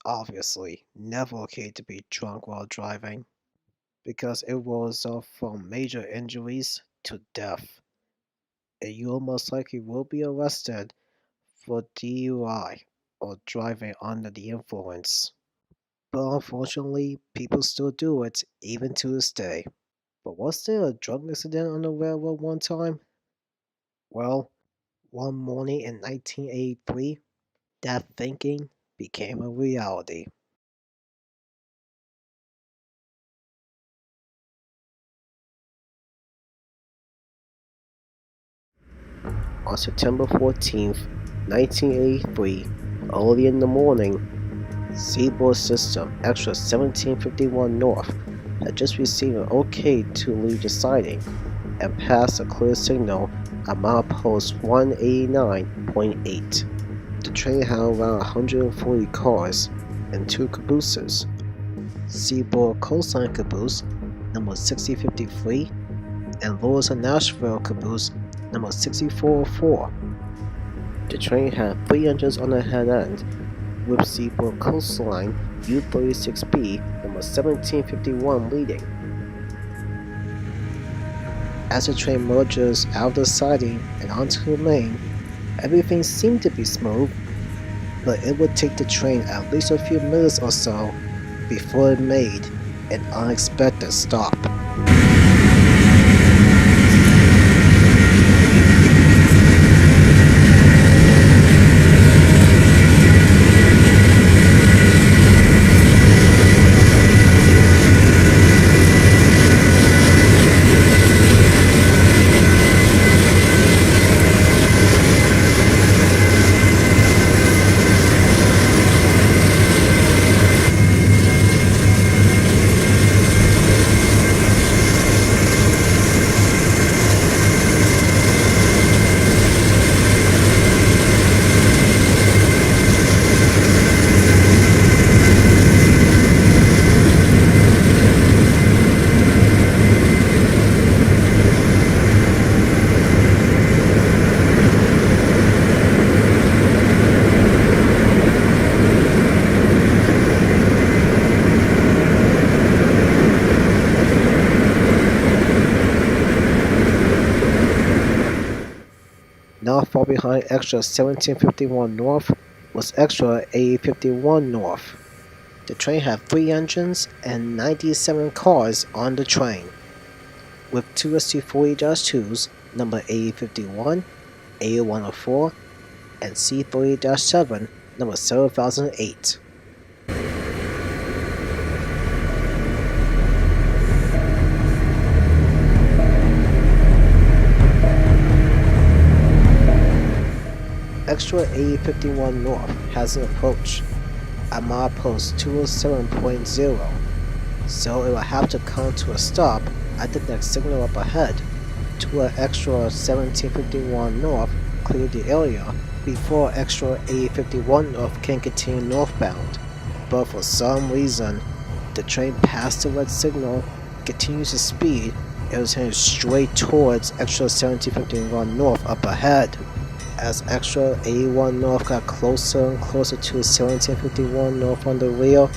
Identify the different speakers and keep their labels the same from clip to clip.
Speaker 1: obviously never okay to be drunk while driving, because it will result from major injuries to death, and you most likely will be arrested for DUI or driving under the influence. But unfortunately, people still do it even to this day. But was there a drug accident on the railroad one time? Well, one morning in 1983, that thinking became a reality. On September 14th, 1983, early in the morning, Seaboard System Extra 1751 North had just received an OK to leave the siding and passed a clear signal at milepost 189.8. The train had around 140 cars and two cabooses. Seaboard Coastline Caboose number 6053 and Lewis and Nashville Caboose number 6404. The train had 3 engines on the head end, with Seaboard Coastline U36B number 1751 leading. As the train merges out of the siding and onto the lane, everything seemed to be smooth, but it would take the train at least a few minutes or so before it made an unexpected stop. Not far behind Extra 1751 North was Extra 851 North. The train had 3 engines and 97 cars on the train, with 2 ST40-2s number 851, 8104, and C30-7 number 7008. Extra 851 North has an approach at milepost 207.0, so it will have to come to a stop at the next signal up ahead to let Extra 1751 North clear the area before Extra 851 North can continue northbound. But for some reason, the train passed the red signal, continues to speed, and was heading straight towards Extra 1751 North up ahead. As Extra 81 North got closer and closer to 1751 North on the rail,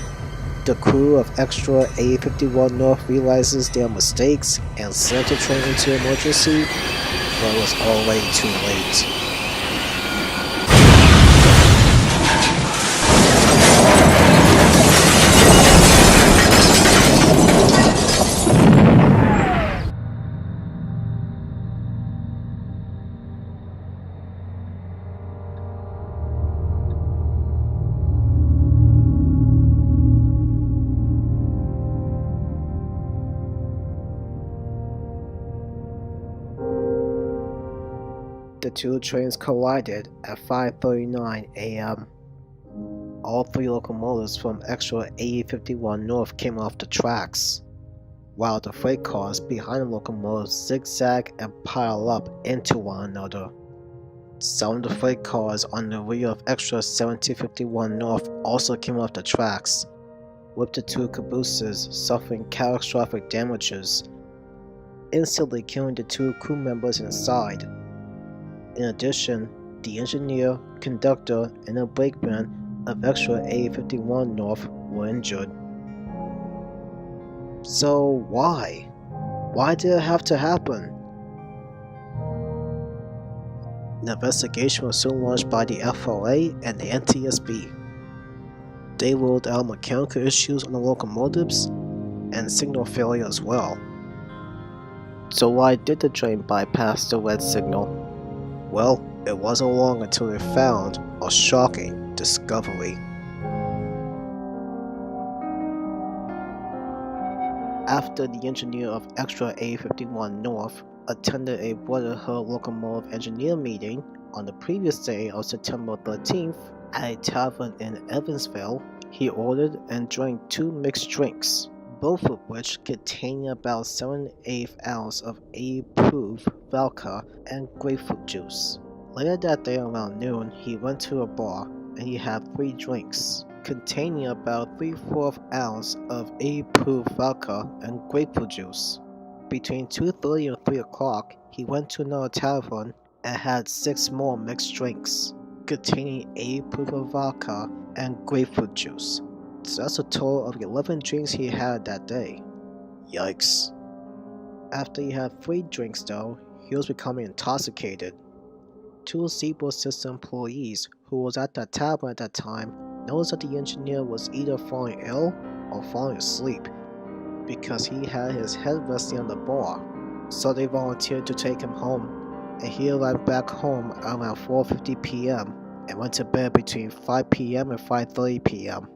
Speaker 1: the crew of Extra 851 North realizes their mistakes and sent the train into emergency, but it was already too late. The two trains collided at 5:39 a.m. All 3 locomotives from Extra 851 North came off the tracks, while the freight cars behind the locomotives zigzag and pile up into one another. Some of the freight cars on the rear of Extra 1751 North also came off the tracks, with the 2 cabooses suffering catastrophic damages, instantly killing the 2 crew members inside. In addition, the engineer, conductor, and the brakeman of extra A51 North were injured. So why? Why did it have to happen? An investigation was soon launched by the FLA and the NTSB. They ruled out mechanical issues on the locomotives and signal failure as well. So why did the train bypass the red signal? Well, it wasn't long until they found a shocking discovery. After the engineer of Extra A51 North attended a Brotherhood Locomotive Engineer meeting on the previous day of September 13th at a tavern in Evansville, he ordered and drank 2 mixed drinks, both of which containing about 7/8 ounce of A-proof vodka and grapefruit juice. Later that day around noon, he went to a bar and he had 3 drinks, containing about 3/4 ounce of A-proof vodka and grapefruit juice. Between 2:30 and 3 o'clock, he went to another tavern and had 6 more mixed drinks, containing A-proof of vodka and grapefruit juice. So that's a total of 11 drinks he had that day. Yikes. After he had 3 drinks though, he was becoming intoxicated. 2 Seaboard System employees who was at that tavern at that time noticed that the engineer was either falling ill or falling asleep because he had his head resting on the bar, so they volunteered to take him home, and he arrived back home around 4:50 p.m. and went to bed between 5 p.m. and 5:30 p.m.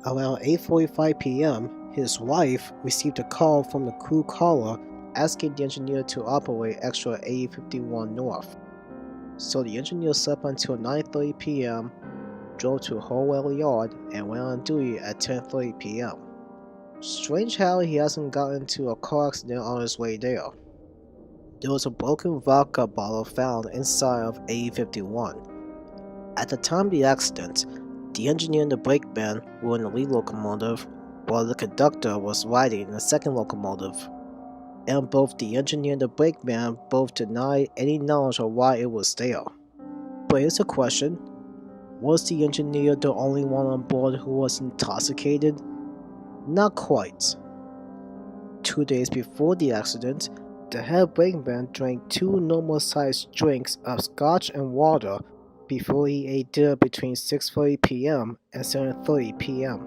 Speaker 1: Around 8:45 p.m., his wife received a call from the crew caller asking the engineer to operate Extra A51 North. So the engineer slept until 9:30 p.m., drove to Holwell Yard, and went on duty at 10:30 p.m. Strange how he hasn't gotten into a car accident on his way there. There was a broken vodka bottle found inside of A51. At the time of the accident, the engineer and the brakeman were in the lead locomotive, while the conductor was riding in the second locomotive. And both the engineer and the brakeman both denied any knowledge of why it was there. But here's a question. Was the engineer the only one on board who was intoxicated? Not quite. 2 days before the accident, the head brakeman drank 2 normal-sized drinks of scotch and water before he ate dinner between 6:30 p.m. and 7:30 p.m.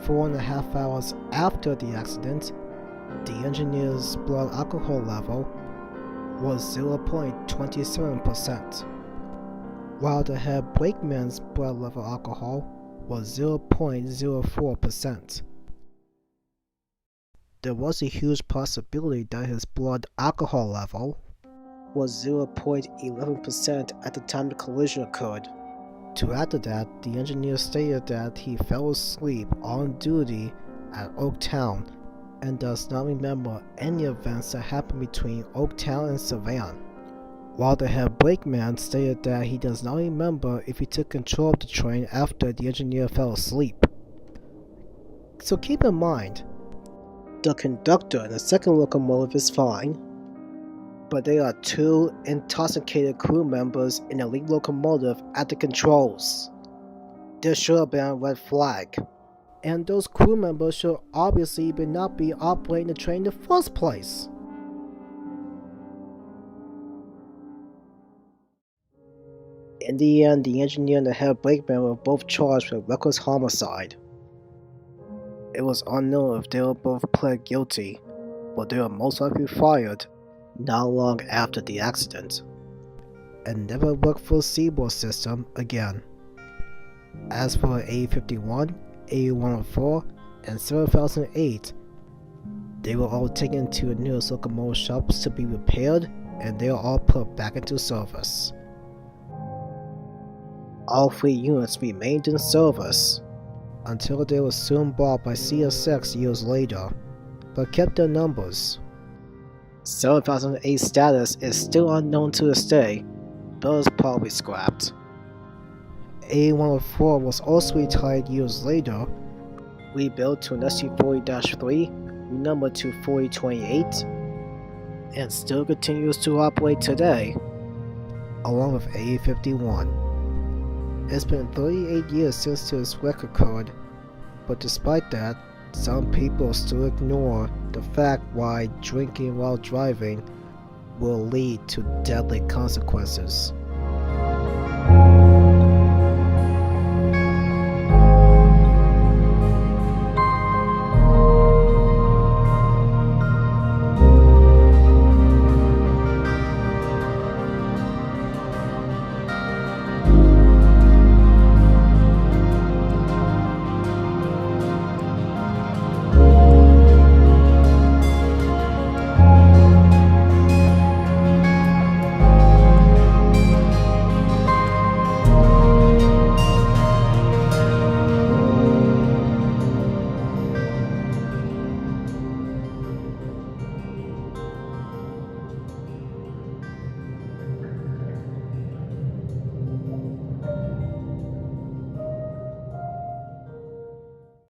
Speaker 1: 4.5 hours after the accident, the engineer's blood alcohol level was 0.27%, while the head brakeman's blood level alcohol was 0.04%. There was a huge possibility that his blood alcohol level was 0.11% at the time the collision occurred. To add to that, the engineer stated that he fell asleep on duty at Oaktown and does not remember any events that happened between Oaktown and Savannah, while the head brakeman stated that he does not remember if he took control of the train after the engineer fell asleep. So keep in mind, the conductor in the second locomotive is fine, but there are 2 intoxicated crew members in the lead locomotive at the controls. There should have been a red flag, and those crew members should obviously not be operating the train in the first place. In the end, the engineer and the head brakeman were both charged with reckless homicide. It was unknown if they were both pled guilty, but they were most likely fired not long after the accident, and never worked for the Seaboard System again. As for A51, A104, and 7008, they were all taken to the nearest locomotive shops to be repaired, and they were all put back into service. All 3 units remained in service until they were soon bought by CSX years later, but kept their numbers. 7008 status is still unknown to this day, but is probably scrapped. A104 was also retired years later, rebuilt to an ST40-3, renumbered to 4028, and still continues to operate today, along with A51. It's been 38 years since this wreck occurred, but despite that, some people still ignore the fact why drinking while driving will lead to deadly consequences.